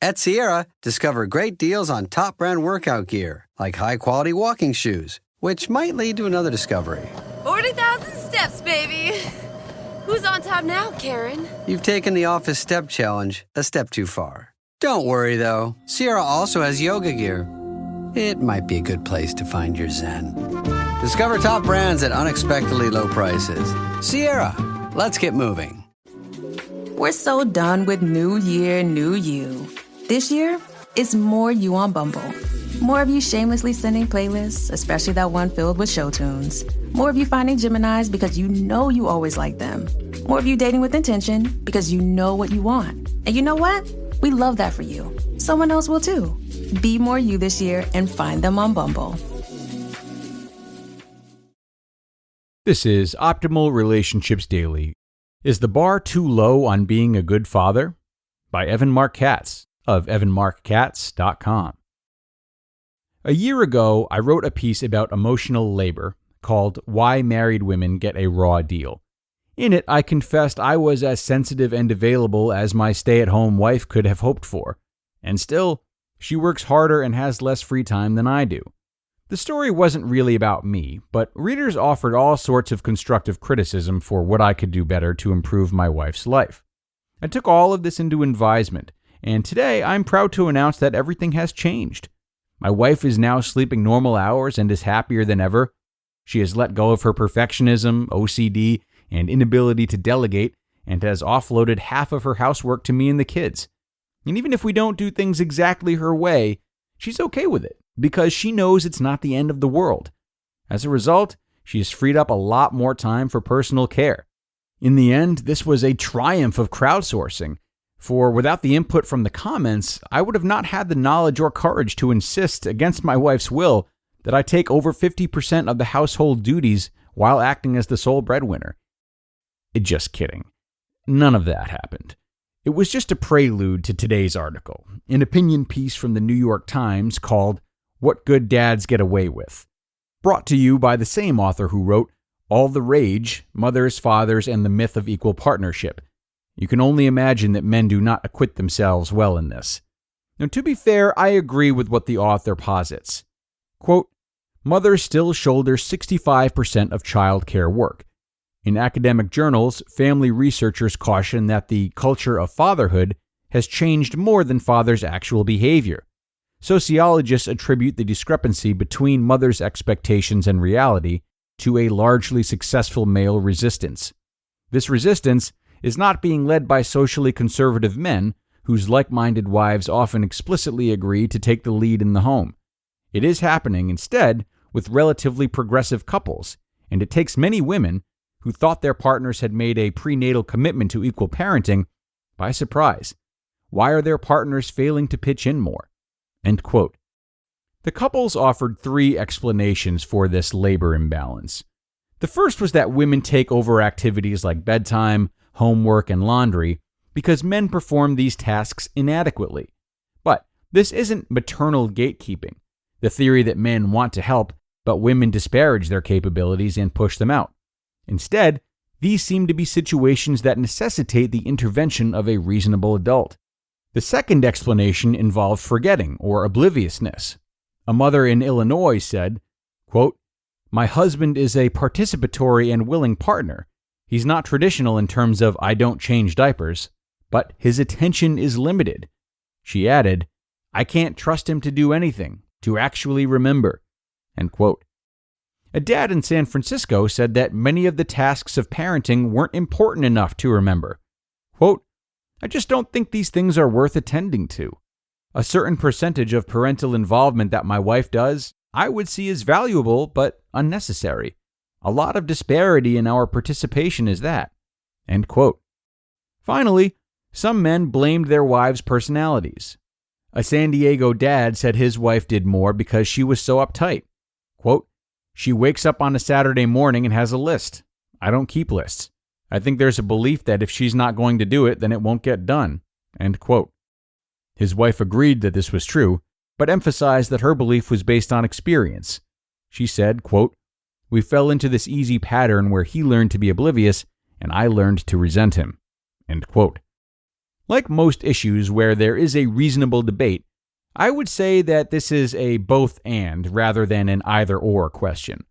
At Sierra, discover great deals on top brand workout gear, like high-quality walking shoes, which might lead to another discovery. 40,000 steps, baby. Who's on top now, Karen? You've taken the office step challenge a step too far. Don't worry, though. Sierra also has yoga gear. It might be a good place to find your zen. Discover top brands at unexpectedly low prices. Sierra, let's get moving. We're so done with New Year, New You. This year, it's more you on Bumble. More of you shamelessly sending playlists, especially that one filled with show tunes. More of you finding Geminis because you know you always like them. More of you dating with intention because you know what you want. And you know what? We love that for you. Someone else will too. Be more you this year and find them on Bumble. This is Optimal Relationships Daily. Is the bar too low on being a good father? By Marc Katz of evanmarckatz.com. A year ago, I wrote a piece about emotional labor called Why Married Women Get a Raw Deal. In it, I confessed I was as sensitive and available as my stay-at-home wife could have hoped for. And still, she works harder and has less free time than I do. The story wasn't really about me, but readers offered all sorts of constructive criticism for what I could do better to improve my wife's life. I took all of this into advisement, and today I'm proud to announce that everything has changed. My wife is now sleeping normal hours and is happier than ever. She has let go of her perfectionism, OCD, and inability to delegate, and has offloaded half of her housework to me and the kids. And even if we don't do things exactly her way, she's okay with it, because she knows it's not the end of the world. As a result, she has freed up a lot more time for personal care. In the end, this was a triumph of crowdsourcing, for without the input from the comments, I would have not had the knowledge or courage to insist, against my wife's will, that I take over 50% of the household duties while acting as the sole breadwinner. Just kidding. None of that happened. It was just a prelude to today's article, an opinion piece from the New York Times called What Good Dads Get Away With, brought to you by the same author who wrote All the Rage, Mothers, Fathers, and the Myth of Equal Partnership. You can only imagine that men do not acquit themselves well in this. Now, to be fair, I agree with what the author posits. Quote, mothers still shoulder 65% of child care work. In academic journals, family researchers caution that the culture of fatherhood has changed more than fathers' actual behavior. Sociologists attribute the discrepancy between mothers' expectations and reality to a largely successful male resistance. This resistance is not being led by socially conservative men whose like-minded wives often explicitly agree to take the lead in the home. It is happening, instead, with relatively progressive couples, and it takes many women who thought their partners had made a prenatal commitment to equal parenting by surprise. Why are their partners failing to pitch in more? End quote. The couples offered 3 explanations for this labor imbalance. The first was that women take over activities like bedtime, homework, and laundry because men perform these tasks inadequately. But this isn't maternal gatekeeping, the theory that men want to help, but women disparage their capabilities and push them out. Instead, these seem to be situations that necessitate the intervention of a reasonable adult. The second explanation involved forgetting or obliviousness. A mother in Illinois said, quote, my husband is a participatory and willing partner. He's not traditional in terms of I don't change diapers, but his attention is limited. She added, I can't trust him to do anything, to actually remember. End quote. A dad in San Francisco said that many of the tasks of parenting weren't important enough to remember. Quote, I just don't think these things are worth attending to. A certain percentage of parental involvement that my wife does, I would see as valuable but unnecessary. A lot of disparity in our participation is that. End quote. Finally, some men blamed their wives' personalities. A San Diego dad said his wife did more because she was so uptight. Quote, she wakes up on a Saturday morning and has a list. I don't keep lists. I think there's a belief that if she's not going to do it, then it won't get done. End quote. His wife agreed that this was true, but emphasized that her belief was based on experience. She said, quote, we fell into this easy pattern where he learned to be oblivious and I learned to resent him. End quote. Like most issues where there is a reasonable debate, I would say that this is a both and rather than an either or question.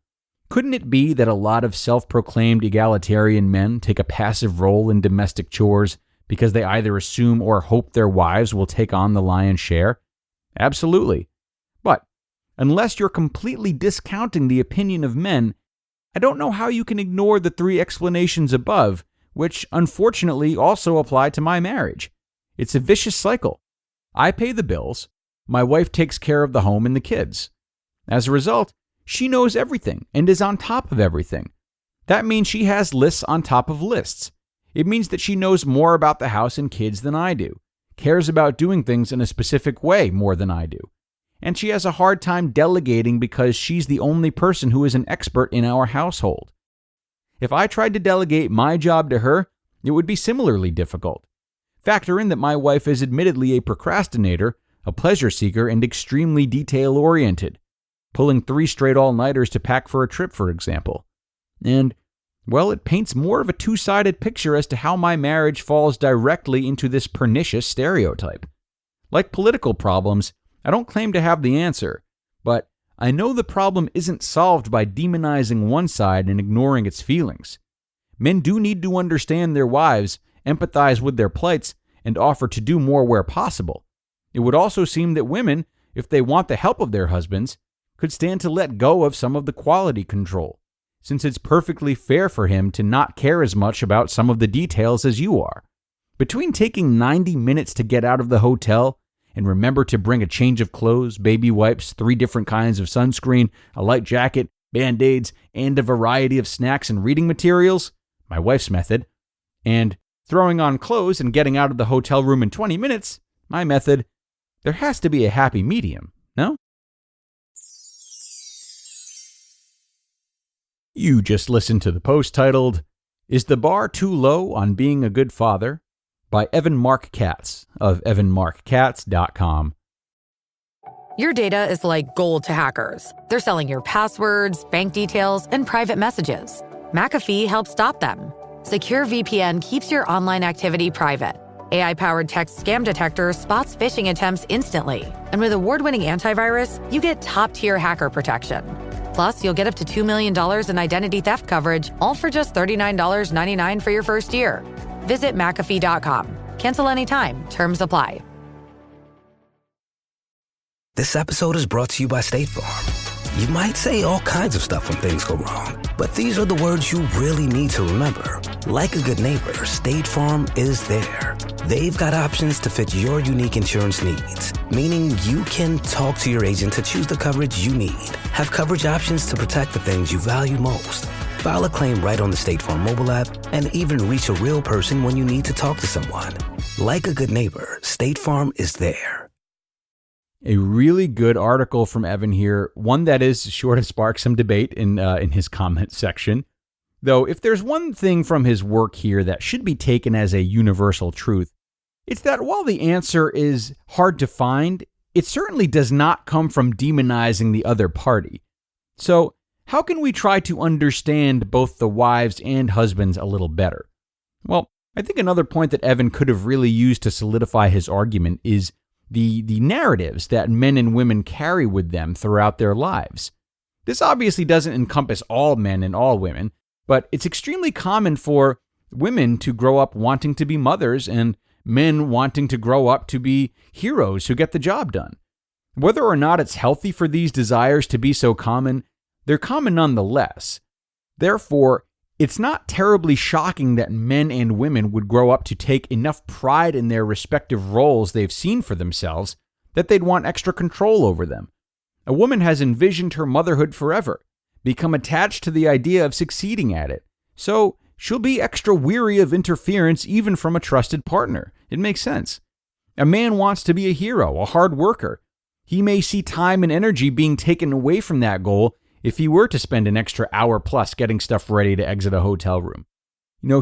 Couldn't it be that a lot of self-proclaimed egalitarian men take a passive role in domestic chores because they either assume or hope their wives will take on the lion's share? Absolutely. But unless you're completely discounting the opinion of men, I don't know how you can ignore the three explanations above, which unfortunately also apply to my marriage. It's a vicious cycle. I pay the bills. My wife takes care of the home and the kids. As a result, she knows everything and is on top of everything. That means she has lists on top of lists. It means that she knows more about the house and kids than I do, cares about doing things in a specific way more than I do. And she has a hard time delegating because she's the only person who is an expert in our household. If I tried to delegate my job to her, it would be similarly difficult. Factor in that my wife is admittedly a procrastinator, a pleasure seeker, and extremely detail-oriented, pulling 3 straight all-nighters to pack for a trip, for example. And, well, it paints more of a two-sided picture as to how my marriage falls directly into this pernicious stereotype. Like political problems, I don't claim to have the answer, but I know the problem isn't solved by demonizing one side and ignoring its feelings. Men do need to understand their wives, empathize with their plights, and offer to do more where possible. It would also seem that women, if they want the help of their husbands, could stand to let go of some of the quality control, since it's perfectly fair for him to not care as much about some of the details as you are. Between taking 90 minutes to get out of the hotel and remember to bring a change of clothes, baby wipes, 3 different kinds of sunscreen, a light jacket, Band-Aids, and a variety of snacks and reading materials, my wife's method, and throwing on clothes and getting out of the hotel room in 20 minutes, my method, there has to be a happy medium, no? You just listened to the post titled, "Is the Bar Too Low on Being a Good Father?" by Marc Katz of evanmarckatz.com. Your data is like gold to hackers. They're selling your passwords, bank details, and private messages. McAfee helps stop them. Secure VPN keeps your online activity private. AI-powered text scam detector spots phishing attempts instantly. And with award-winning antivirus, you get top-tier hacker protection. Plus, you'll get up to $2 million in identity theft coverage, all for just $39.99 for your first year. Visit McAfee.com. Cancel anytime. Terms apply. This episode is brought to you by State Farm. You might say all kinds of stuff when things go wrong, but these are the words you really need to remember. Like a good neighbor, State Farm is there. They've got options to fit your unique insurance needs, meaning you can talk to your agent to choose the coverage you need, have coverage options to protect the things you value most, file a claim right on the State Farm mobile app, and even reach a real person when you need to talk to someone. Like a good neighbor, State Farm is there. A really good article from Evan here, one that is sure to spark some debate in his comment section. Though if there's one thing from his work here that should be taken as a universal truth, it's that while the answer is hard to find, it certainly does not come from demonizing the other party. So how can we try to understand both the wives and husbands a little better? Well, I think another point that Evan could have really used to solidify his argument is the narratives that men and women carry with them throughout their lives. This obviously doesn't encompass all men and all women, but it's extremely common for women to grow up wanting to be mothers and men wanting to grow up to be heroes who get the job done. Whether or not it's healthy for these desires to be so common, they're common nonetheless. Therefore, it's not terribly shocking that men and women would grow up to take enough pride in their respective roles they've seen for themselves that they'd want extra control over them. A woman has envisioned her motherhood forever, become attached to the idea of succeeding at it, so she'll be extra weary of interference even from a trusted partner. It makes sense. A man wants to be a hero, a hard worker. He may see time and energy being taken away from that goal if he were to spend an extra hour plus getting stuff ready to exit a hotel room.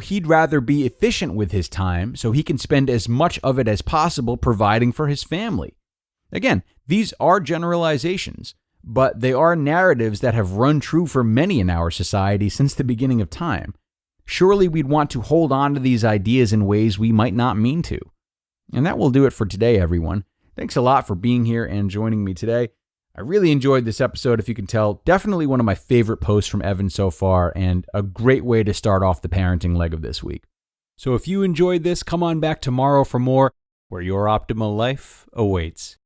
He'd rather be efficient with his time so he can spend as much of it as possible providing for his family. Again, these are generalizations, but they are narratives that have run true for many in our society since the beginning of time. Surely we'd want to hold on to these ideas in ways we might not mean to. And that will do it for today, everyone. Thanks a lot for being here and joining me today. I really enjoyed this episode, if you can tell. Definitely one of my favorite posts from Evan so far, and a great way to start off the parenting leg of this week. So if you enjoyed this, come on back tomorrow for more, where your optimal life awaits.